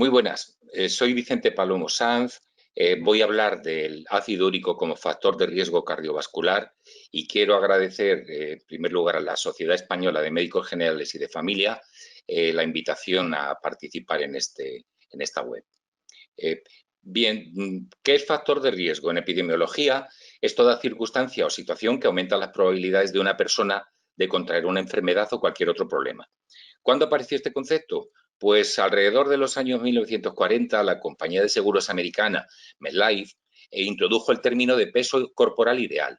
Muy buenas, soy Vicente Palomo Sanz. Voy a hablar del ácido úrico como factor de riesgo cardiovascular y quiero agradecer, en primer lugar, a la Sociedad Española de Médicos Generales y de Familia la invitación a participar en esta web. Eh, Bien, ¿qué es factor de riesgo? En epidemiología es toda circunstancia o situación que aumenta las probabilidades de una persona de contraer una enfermedad o cualquier otro problema. ¿Cuándo apareció este concepto? Pues alrededor de los años 1940, la compañía de seguros americana MetLife introdujo el término de peso corporal ideal.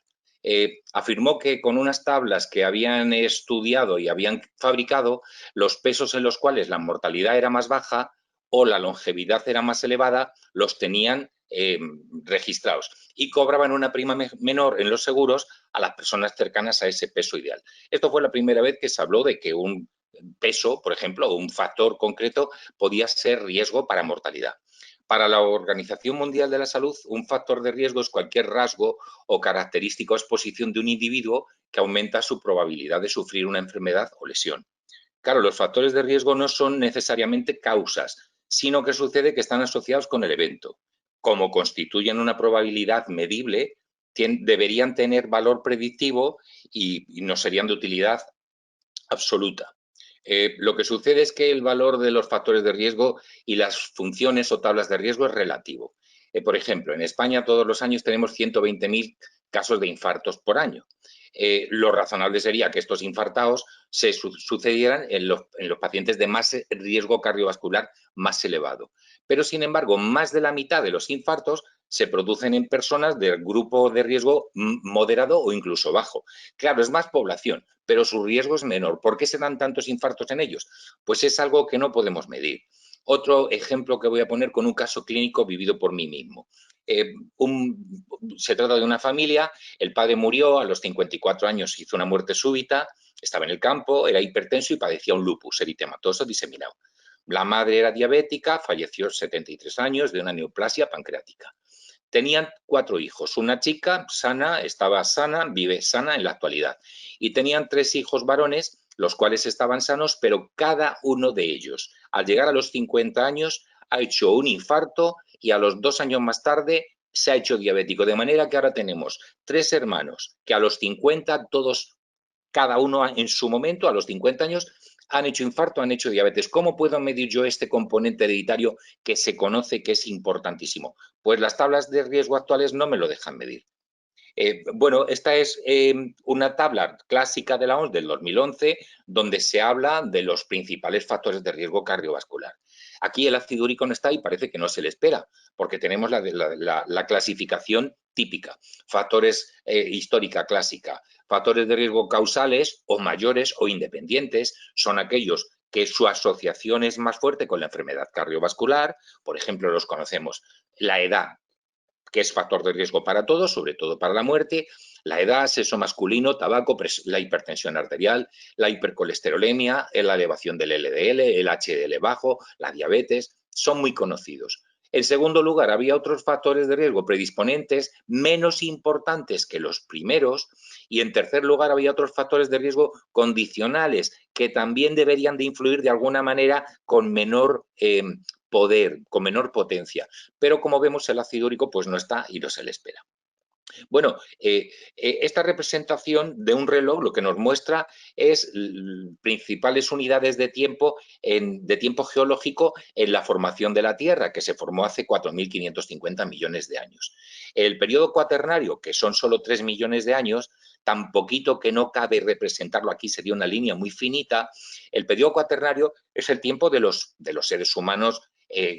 Afirmó que con unas tablas que habían estudiado y habían fabricado, los pesos en los cuales la mortalidad era más baja o la longevidad era más elevada, los tenían registrados y cobraban una prima menor en los seguros a las personas cercanas a ese peso ideal. Esto fue la primera vez que se habló de que un peso, por ejemplo, o un factor concreto podía ser riesgo para mortalidad. Para la Organización Mundial de la Salud, un factor de riesgo es cualquier rasgo o característica o exposición de un individuo que aumenta su probabilidad de sufrir una enfermedad o lesión. Claro, los factores de riesgo no son necesariamente causas, sino que sucede que están asociados con el evento. Como constituyen una probabilidad medible, deberían tener valor predictivo y no serían de utilidad absoluta. Lo que sucede es que el valor de los factores de riesgo y las funciones o tablas de riesgo es relativo. Por ejemplo, en España todos los años tenemos 120.000 casos de infartos por año. Lo razonable sería que estos infartados se sucedieran en los pacientes de más riesgo cardiovascular más elevado. Pero, sin embargo, más de la mitad de los infartos se producen en personas del grupo de riesgo moderado o incluso bajo. Claro, es más población, pero su riesgo es menor. ¿Por qué se dan tantos infartos en ellos? Pues es algo que no podemos medir. Otro ejemplo que voy a poner con un caso clínico vivido por mí mismo. Se trata de una familia, el padre murió a los 54 años, hizo una muerte súbita, estaba en el campo, era hipertenso y padecía un lupus eritematoso diseminado. La madre era diabética, falleció a los 73 años de una neoplasia pancreática. Tenían 4 hijos, una chica sana, estaba sana, vive sana en la actualidad. Y tenían 3 hijos varones, los cuales estaban sanos, pero cada uno de ellos, al llegar a los 50 años, ha hecho un infarto y a los 2 años más tarde se ha hecho diabético. De manera que ahora tenemos 3 hermanos que a los 50, todos, cada uno en su momento, a los 50 años, han hecho infarto, han hecho diabetes. ¿Cómo puedo medir yo este componente hereditario que se conoce que es importantísimo? Pues las tablas de riesgo actuales no me lo dejan medir. Bueno, esta es una tabla clásica de la OMS del 2011, donde se habla de los principales factores de riesgo cardiovascular. Aquí el ácido úrico no está y parece que no se le espera, porque tenemos la clasificación típica, factores histórica clásica, factores de riesgo causales o mayores o independientes, son aquellos que su asociación es más fuerte con la enfermedad cardiovascular, por ejemplo, los conocemos, la edad, que es factor de riesgo para todos, sobre todo para la muerte, la edad, sexo masculino, tabaco, la hipertensión arterial, la hipercolesterolemia, la elevación del LDL, el HDL bajo, la diabetes, son muy conocidos. En segundo lugar, había otros factores de riesgo predisponentes menos importantes que los primeros y en tercer lugar había otros factores de riesgo condicionales que también deberían de influir de alguna manera con menor poder, con menor potencia. Pero como vemos el ácido úrico pues no está y no se le espera. Bueno, esta representación de un reloj lo que nos muestra es principales unidades de tiempo geológico en la formación de la Tierra, que se formó hace 4.550 millones de años. El periodo cuaternario, que son solo 3 millones de años, tan poquito que no cabe representarlo aquí, sería una línea muy finita. El periodo cuaternario es el tiempo de los seres humanos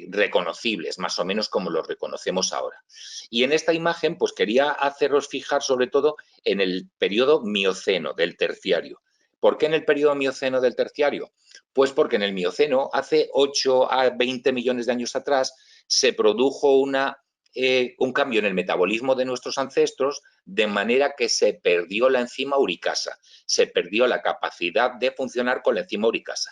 reconocibles, más o menos como los reconocemos ahora. Y en esta imagen, pues quería haceros fijar sobre todo en el periodo mioceno del terciario. ¿Por qué en el periodo mioceno del terciario? Pues porque en el mioceno, hace 8 a 20 millones de años atrás, se produjo un cambio en el metabolismo de nuestros ancestros, de manera que se perdió la enzima uricasa, se perdió la capacidad de funcionar con la enzima uricasa.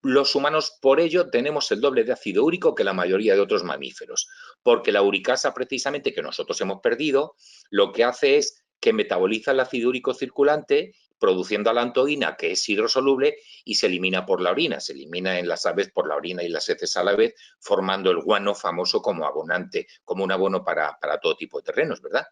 Los humanos, por ello, tenemos el doble de ácido úrico que la mayoría de otros mamíferos, porque la uricasa, precisamente, que nosotros hemos perdido, lo que hace es que metaboliza el ácido úrico circulante, produciendo alantoína, que es hidrosoluble, y se elimina por la orina. Se elimina en las aves por la orina y las heces a la vez, formando el guano famoso como abonante, como un abono para todo tipo de terrenos, ¿verdad?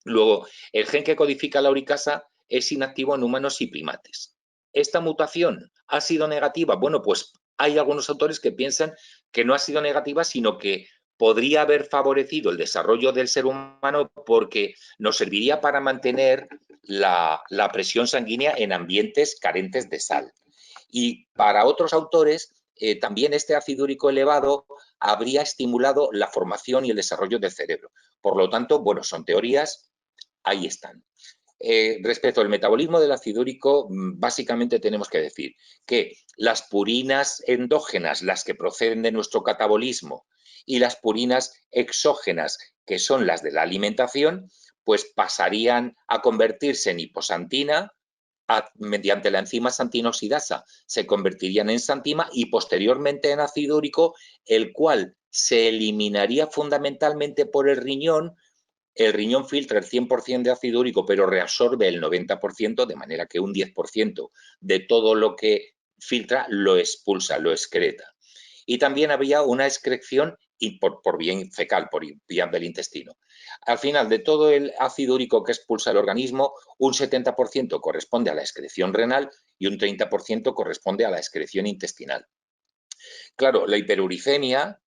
Luego, el gen que codifica la uricasa es inactivo en humanos y primates. ¿Esta mutación ha sido negativa? Bueno, pues hay algunos autores que piensan que no ha sido negativa, sino que podría haber favorecido el desarrollo del ser humano porque nos serviría para mantener la presión sanguínea en ambientes carentes de sal. Y para otros autores, también este ácido úrico elevado habría estimulado la formación y el desarrollo del cerebro. Por lo tanto, bueno, son teorías, ahí están. Respecto al metabolismo del ácido úrico, básicamente tenemos que decir que las purinas endógenas, las que proceden de nuestro catabolismo, y las purinas exógenas, que son las de la alimentación, pues pasarían a convertirse en hiposantina mediante la enzima xantinoxidasa. Se convertirían en xantima y posteriormente en ácido úrico, el cual se eliminaría fundamentalmente por el riñón. El riñón filtra el 100% de ácido úrico, pero reabsorbe el 90%, de manera que un 10% de todo lo que filtra lo expulsa, lo excreta. Y también había una excreción por vía fecal, por vía del intestino. Al final de todo el ácido úrico que expulsa el organismo, un 70% corresponde a la excreción renal y un 30% corresponde a la excreción intestinal. Claro, la hiperuricemia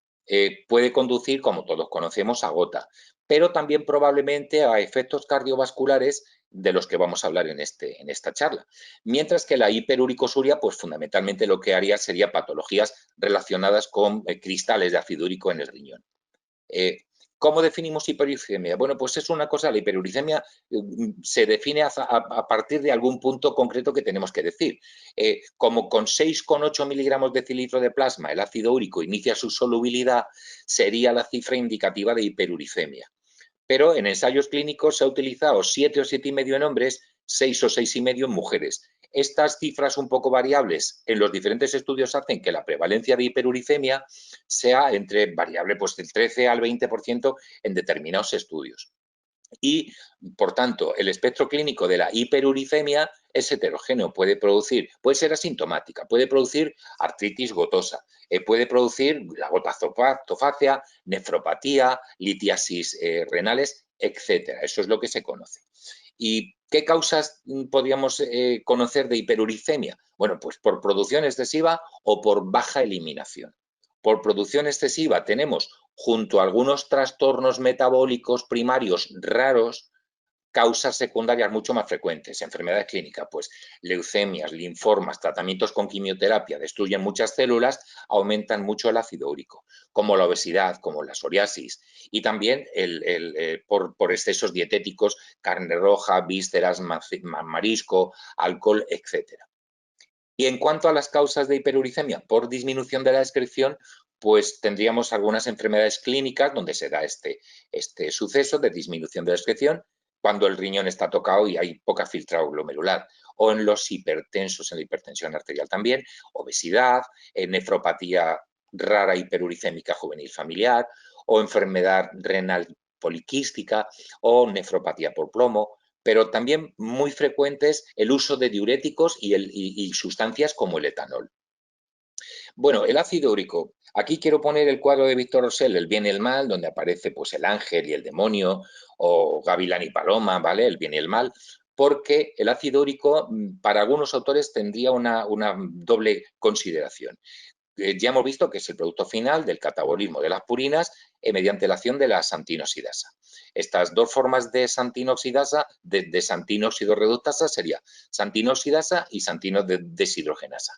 puede conducir, como todos conocemos, a gota, pero también probablemente a efectos cardiovasculares de los que vamos a hablar en esta charla. Mientras que la hiperuricosuria, pues fundamentalmente lo que haría sería patologías relacionadas con cristales de ácido úrico en el riñón. ¿Cómo definimos hiperuricemia? Bueno, pues es una cosa, la hiperuricemia se define a partir de algún punto concreto que tenemos que decir. Como con 6,8 miligramos de decilitro de plasma el ácido úrico inicia su solubilidad, sería la cifra indicativa de hiperuricemia. Pero en ensayos clínicos se ha utilizado 7 o 7,5 en hombres, 6 o 6,5 en mujeres. Estas cifras un poco variables en los diferentes estudios hacen que la prevalencia de hiperuricemia sea entre variable pues, del 13 al 20% en determinados estudios. Y, por tanto, el espectro clínico de la hiperuricemia es heterogéneo, puede ser asintomática, puede producir artritis gotosa, puede producir la gotazofácea, nefropatía, litiasis renales, etcétera. Eso es lo que se conoce. ¿Y qué causas podríamos conocer de hiperuricemia? Bueno, pues por producción excesiva o por baja eliminación. Por producción excesiva tenemos, junto a algunos trastornos metabólicos primarios raros, causas secundarias mucho más frecuentes, enfermedades clínicas, pues leucemias, linfomas, tratamientos con quimioterapia, destruyen muchas células, aumentan mucho el ácido úrico, como la obesidad, como la psoriasis, y también por excesos dietéticos, carne roja, vísceras, marisco, alcohol, etcétera. Y en cuanto a las causas de hiperuricemia por disminución de la excreción, pues tendríamos algunas enfermedades clínicas donde se da este suceso de disminución de la excreción cuando el riñón está tocado y hay poca filtrado glomerular, o en los hipertensos, en la hipertensión arterial también, obesidad, nefropatía rara hiperuricémica juvenil familiar, o enfermedad renal poliquística, o nefropatía por plomo, pero también muy frecuentes el uso de diuréticos y sustancias como el etanol. Bueno, el ácido úrico. Aquí quiero poner el cuadro de Víctor Rosell, El bien y el mal, donde aparece pues, el ángel y el demonio, o Gavilán y Paloma, ¿vale? El bien y el mal, porque el ácido úrico, para algunos autores, tendría una doble consideración. Ya hemos visto que es el producto final del catabolismo de las purinas mediante la acción de la xantinoxidasa. Estas dos formas de xantinoxidasa, de xantinóxido reductasa, sería xantinoxidasa y xantinodeshidrogenasa.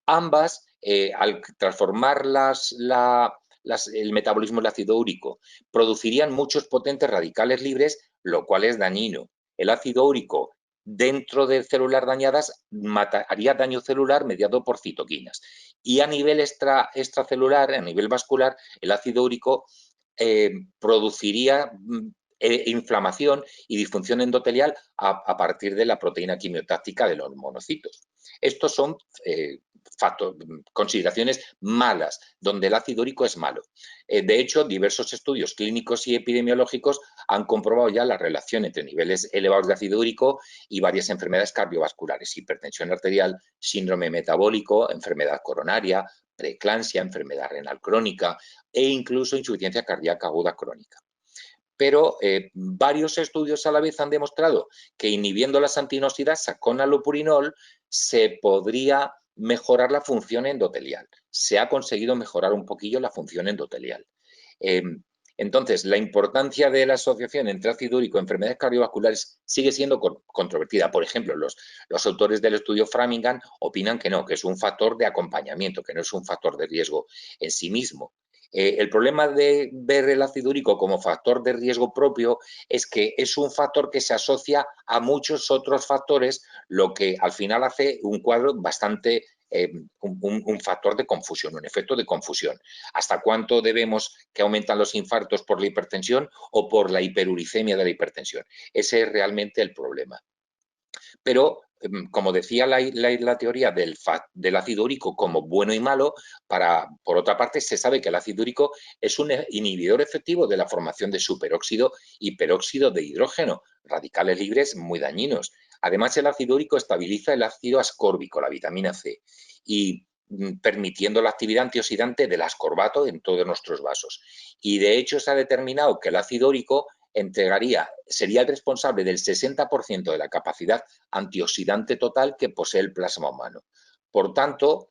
Ambas, al transformar el metabolismo del ácido úrico, producirían muchos potentes radicales libres, lo cual es dañino. El ácido úrico dentro de células dañadas haría daño celular mediado por citoquinas. Y a nivel extracelular, a nivel vascular, el ácido úrico produciría inflamación y disfunción endotelial a partir de la proteína quimiotáctica de los monocitos. Estos son consideraciones malas, donde el ácido úrico es malo. De hecho, diversos estudios clínicos y epidemiológicos han comprobado ya la relación entre niveles elevados de ácido úrico y varias enfermedades cardiovasculares: hipertensión arterial, síndrome metabólico, enfermedad coronaria, preeclampsia, enfermedad renal crónica e incluso insuficiencia cardíaca aguda crónica. Pero varios estudios a la vez han demostrado que inhibiendo las antioxidanasas con allopurinol se podría mejorar la función endotelial. Se ha conseguido mejorar un poquillo la función endotelial. Entonces, la importancia de la asociación entre ácido úrico y enfermedades cardiovasculares sigue siendo controvertida. Por ejemplo, los autores del estudio Framingham opinan que no, que es un factor de acompañamiento, que no es un factor de riesgo en sí mismo. El problema de ver el ácido úrico como factor de riesgo propio es que es un factor que se asocia a muchos otros factores, lo que al final hace un cuadro bastante, un factor de confusión, un efecto de confusión. ¿Hasta cuánto debemos que aumentan los infartos por la hipertensión o por la hiperuricemia de la hipertensión? Ese es realmente el problema. Pero, como decía la teoría del ácido úrico como bueno y malo, por otra parte, se sabe que el ácido úrico es un inhibidor efectivo de la formación de superóxido y peróxido de hidrógeno, radicales libres muy dañinos. Además, el ácido úrico estabiliza el ácido ascórbico, la vitamina C, y permitiendo la actividad antioxidante del ascorbato en todos nuestros vasos. Y de hecho se ha determinado que el ácido úrico sería el responsable del 60% de la capacidad antioxidante total que posee el plasma humano. Por tanto,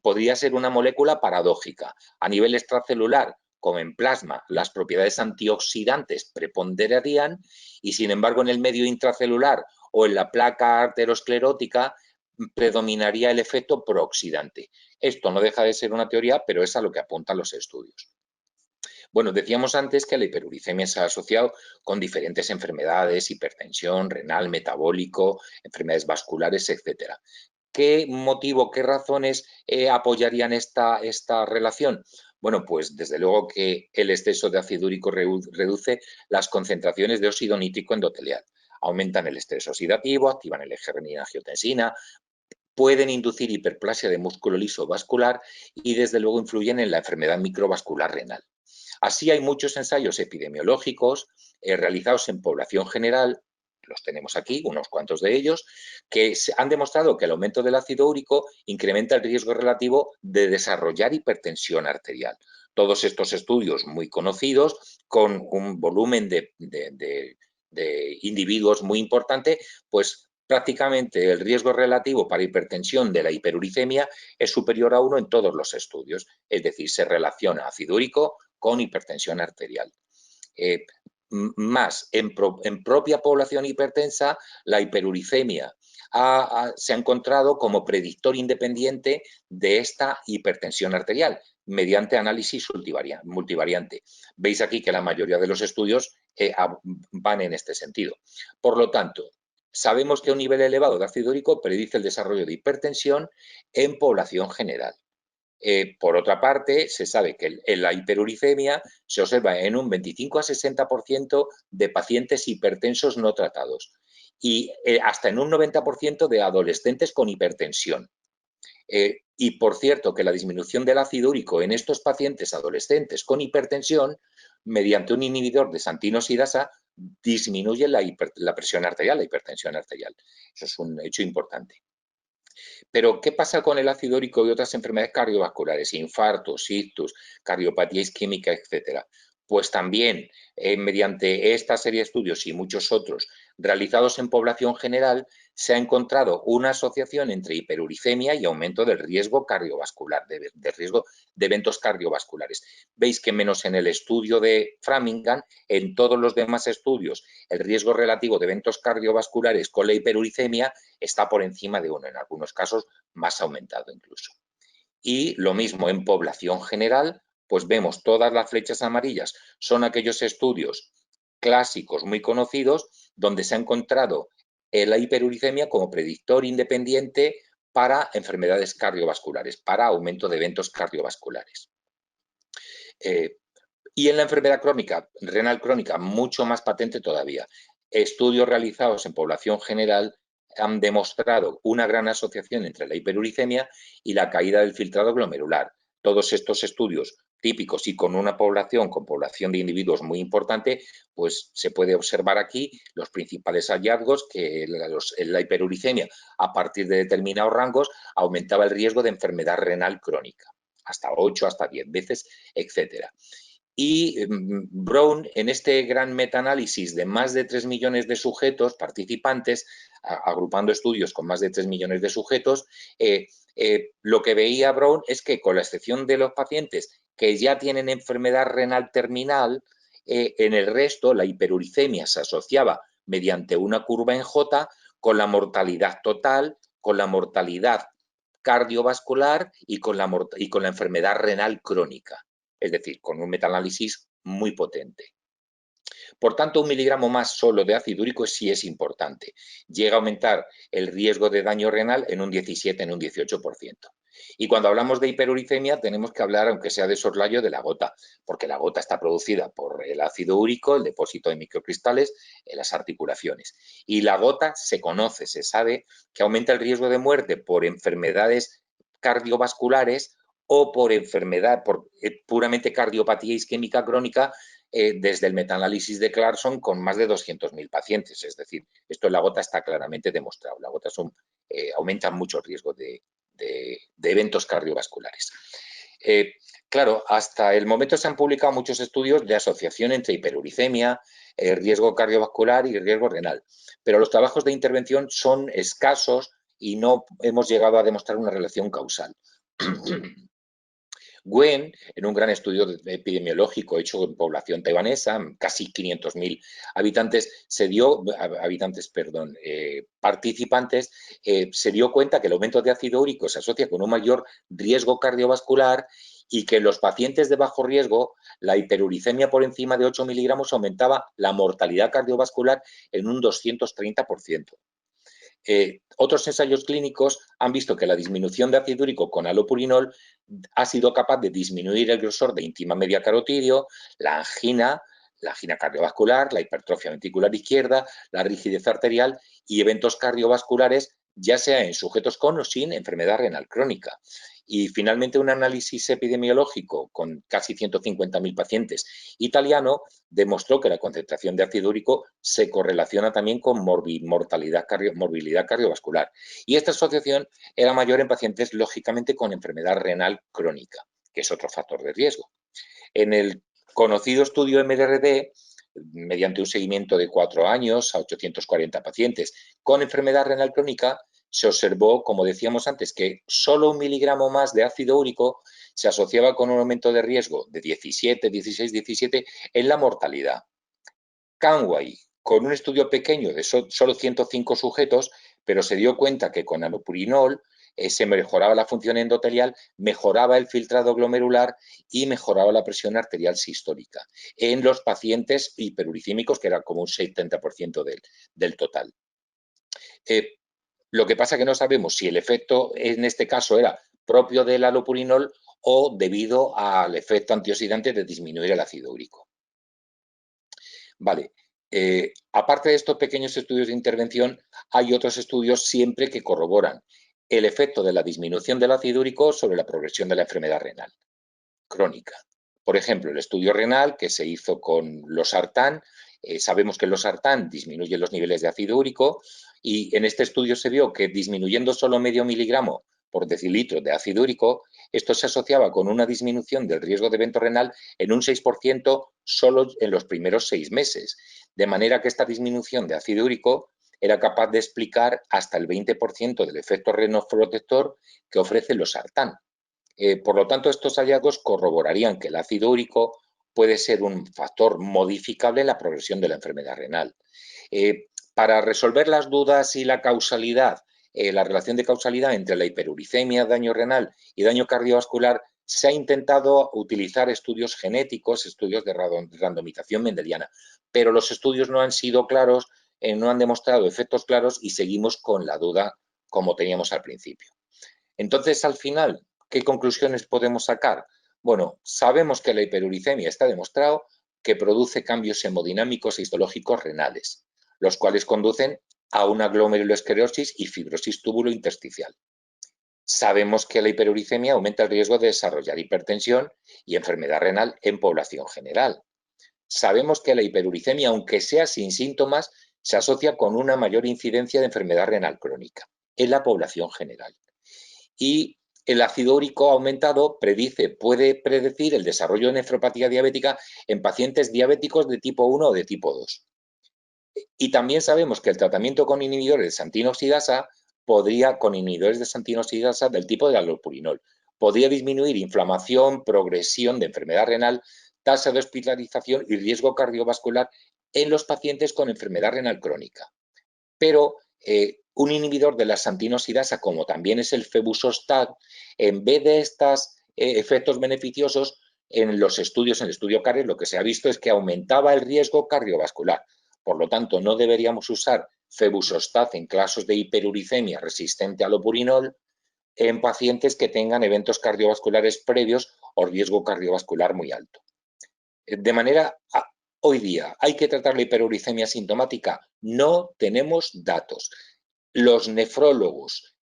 podría ser una molécula paradójica. A nivel extracelular, como en plasma, las propiedades antioxidantes preponderarían y, sin embargo, en el medio intracelular o en la placa arteriosclerótica predominaría el efecto prooxidante. Esto no deja de ser una teoría, pero es a lo que apuntan los estudios. Bueno, decíamos antes que la hiperuricemia se ha asociado con diferentes enfermedades: hipertensión, renal, metabólico, enfermedades vasculares, etcétera. ¿Qué motivo, qué razones apoyarían esta relación? Bueno, pues desde luego que el exceso de ácido úrico reduce las concentraciones de óxido nítrico endotelial, aumentan el estrés oxidativo, activan el eje renina-angiotensina, pueden inducir hiperplasia de músculo liso vascular y desde luego influyen en la enfermedad microvascular renal. Así, hay muchos ensayos epidemiológicos realizados en población general, los tenemos aquí, unos cuantos de ellos, que han demostrado que el aumento del ácido úrico incrementa el riesgo relativo de desarrollar hipertensión arterial. Todos estos estudios muy conocidos, con un volumen de individuos muy importante, pues prácticamente el riesgo relativo para hipertensión de la hiperuricemia es superior a 1 en todos los estudios, es decir, se relaciona ácido úrico con hipertensión arterial. Más en propia población hipertensa, la hiperuricemia se ha encontrado como predictor independiente de esta hipertensión arterial mediante análisis multivariante. Veis aquí que la mayoría de los estudios van en este sentido. Por lo tanto, sabemos que un nivel elevado de ácido úrico predice el desarrollo de hipertensión en población general. Por otra parte, se sabe que la hiperuricemia se observa en un 25 a 60% de pacientes hipertensos no tratados y hasta en un 90% de adolescentes con hipertensión. Y por cierto, que la disminución del ácido úrico en estos pacientes adolescentes con hipertensión, mediante un inhibidor de xantinosidasa, disminuye la presión arterial, la hipertensión arterial. Eso es un hecho importante. Pero, ¿qué pasa con el ácido úrico y otras enfermedades cardiovasculares, infartos, ictus, cardiopatía isquémica, etcétera? Pues también, mediante esta serie de estudios y muchos otros realizados en población general, se ha encontrado una asociación entre hiperuricemia y aumento del riesgo cardiovascular, de riesgo de eventos cardiovasculares. Veis que menos en el estudio de Framingham, en todos los demás estudios, el riesgo relativo de eventos cardiovasculares con la hiperuricemia está por encima de 1, en algunos casos más aumentado incluso. Y lo mismo en población general, pues vemos todas las flechas amarillas, son aquellos estudios clásicos muy conocidos donde se ha encontrado la hiperuricemia como predictor independiente para enfermedades cardiovasculares, para aumento de eventos cardiovasculares. Y en la enfermedad crónica, renal crónica, mucho más patente todavía. Estudios realizados en población general han demostrado una gran asociación entre la hiperuricemia y la caída del filtrado glomerular. Todos estos estudios típicos y con una población, con población de individuos muy importante, pues se puede observar aquí los principales hallazgos que la hiperuricemia a partir de determinados rangos aumentaba el riesgo de enfermedad renal crónica, hasta 8, hasta 10 veces, etcétera. Y Brown, en este gran metaanálisis de más de 3 millones de sujetos participantes, agrupando estudios con más de 3 millones de sujetos, lo que veía Brown es que, con la excepción de los pacientes que ya tienen enfermedad renal terminal, en el resto la hiperuricemia se asociaba mediante una curva en J con la mortalidad total, con la mortalidad cardiovascular y con la enfermedad renal crónica. Es decir, con un metaanálisis muy potente. Por tanto, 1 miligramo más solo de ácido úrico sí es importante. Llega a aumentar el riesgo de daño renal en un 17, en un 18%. Y cuando hablamos de hiperuricemia tenemos que hablar, aunque sea de soslayo, de la gota, porque la gota está producida por el ácido úrico, el depósito de microcristales en las articulaciones. Y la gota se conoce, se sabe que aumenta el riesgo de muerte por enfermedades cardiovasculares o por enfermedad, por puramente cardiopatía isquémica crónica, desde el metaanálisis de Clarkson con más de 200.000 pacientes. Es decir, esto en la gota está claramente demostrado. La gota aumenta mucho el riesgo de eventos cardiovasculares. Claro, hasta el momento se han publicado muchos estudios de asociación entre hiperuricemia, riesgo cardiovascular y riesgo renal, pero los trabajos de intervención son escasos y no hemos llegado a demostrar una relación causal. Wen, en un gran estudio epidemiológico hecho en población taiwanesa, casi 500.000 habitantes, participantes, se dio cuenta que el aumento de ácido úrico se asocia con un mayor riesgo cardiovascular y que en los pacientes de bajo riesgo la hiperuricemia por encima de 8 miligramos aumentaba la mortalidad cardiovascular en un 230%. Otros ensayos clínicos han visto que la disminución de ácido úrico con alopurinol ha sido capaz de disminuir el grosor de íntima media carotidio, la angina cardiovascular, la hipertrofia ventricular izquierda, la rigidez arterial y eventos cardiovasculares, ya sea en sujetos con o sin enfermedad renal crónica. Y finalmente, un análisis epidemiológico con casi 150.000 pacientes italiano demostró que la concentración de ácido úrico se correlaciona también con morbilidad cardiovascular. Y esta asociación era mayor en pacientes, lógicamente, con enfermedad renal crónica, que es otro factor de riesgo. En el conocido estudio MDRD, mediante un seguimiento de 4 años a 840 pacientes con enfermedad renal crónica, se observó, como decíamos antes, que solo 1 miligramo más de ácido úrico se asociaba con un aumento de riesgo de 17, 16, 17 en la mortalidad. Conway, con un estudio pequeño de solo 105 sujetos, pero se dio cuenta que con alopurinol se mejoraba la función endotelial, mejoraba el filtrado glomerular y mejoraba la presión arterial sistólica en los pacientes hiperuricémicos, que era como un 70% del total. Lo que pasa es que no sabemos si el efecto en este caso era propio del alopurinol o debido al efecto antioxidante de disminuir el ácido úrico. Vale, aparte de estos pequeños estudios de intervención, hay otros estudios siempre que corroboran el efecto de la disminución del ácido úrico sobre la progresión de la enfermedad renal crónica. Por ejemplo, el estudio renal que se hizo con losartán, sabemos que el losartán disminuye los niveles de ácido úrico y en este estudio se vio que disminuyendo solo medio miligramo por decilitro de ácido úrico, esto se asociaba con una disminución del riesgo de evento renal en un 6% solo en los primeros 6 meses. De manera que esta disminución de ácido úrico era capaz de explicar hasta el 20% del efecto renofrotector que ofrece el losartán. Por lo tanto, estos hallazgos corroborarían que el ácido úrico puede ser un factor modificable en la progresión de la enfermedad renal. Para resolver las dudas y la causalidad, la relación de causalidad entre la hiperuricemia, daño renal y daño cardiovascular, se ha intentado utilizar estudios genéticos, estudios de randomización mendeliana, pero los estudios no han sido claros, no han demostrado efectos claros y seguimos con la duda como teníamos al principio. Entonces, al final, ¿qué conclusiones podemos sacar? Bueno, sabemos que la hiperuricemia está demostrado que produce cambios hemodinámicos e histológicos renales, los cuales conducen a una glomerulosclerosis y fibrosis túbulo-intersticial. Sabemos que la hiperuricemia aumenta el riesgo de desarrollar hipertensión y enfermedad renal en población general. Sabemos que la hiperuricemia, aunque sea sin síntomas, se asocia con una mayor incidencia de enfermedad renal crónica en la población general. Y el ácido úrico aumentado puede predecir el desarrollo de nefropatía diabética en pacientes diabéticos de tipo 1 o de tipo 2. Y también sabemos que el tratamiento con inhibidores de xantina oxidasa del tipo de allopurinol, podría disminuir inflamación, progresión de enfermedad renal, tasa de hospitalización y riesgo cardiovascular en los pacientes con enfermedad renal crónica. Pero un inhibidor de la xantina oxidasa, como también es el febuxostat, en vez de estos efectos beneficiosos, en el estudio CARE, lo que se ha visto es que aumentaba el riesgo cardiovascular. Por lo tanto, no deberíamos usar febuxostat en casos de hiperuricemia resistente al allopurinol en pacientes que tengan eventos cardiovasculares previos o riesgo cardiovascular muy alto. De manera, hoy día, ¿hay que tratar la hiperuricemia sintomática? No tenemos datos. Los nefrólogos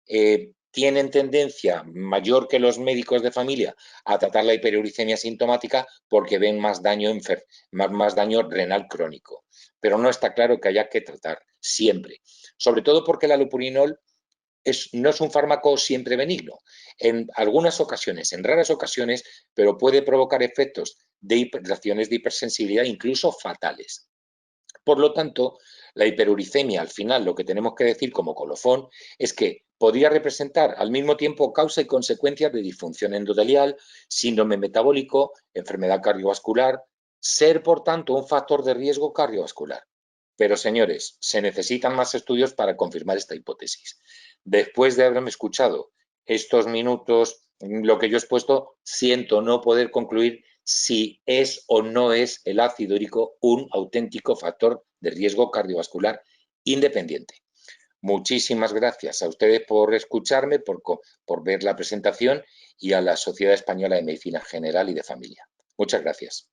tienen tendencia mayor que los médicos de familia a tratar la hiperuricemia sintomática porque ven más daño renal crónico. Pero no está claro que haya que tratar siempre. Sobre todo porque el allopurinol no es un fármaco siempre benigno. En algunas ocasiones, en raras ocasiones, pero puede provocar efectos de reacciones de hipersensibilidad incluso fatales. Por lo tanto, la hiperuricemia, al final, lo que tenemos que decir como colofón es que podría representar al mismo tiempo causa y consecuencias de disfunción endotelial, síndrome metabólico, enfermedad cardiovascular, ser, por tanto, un factor de riesgo cardiovascular. Pero, señores, se necesitan más estudios para confirmar esta hipótesis. Después de haberme escuchado estos minutos, lo que yo he expuesto, siento no poder concluir si es o no es el ácido úrico un auténtico factor de riesgo cardiovascular independiente. Muchísimas gracias a ustedes por escucharme, por ver la presentación y a la Sociedad Española de Medicina General y de Familia. Muchas gracias.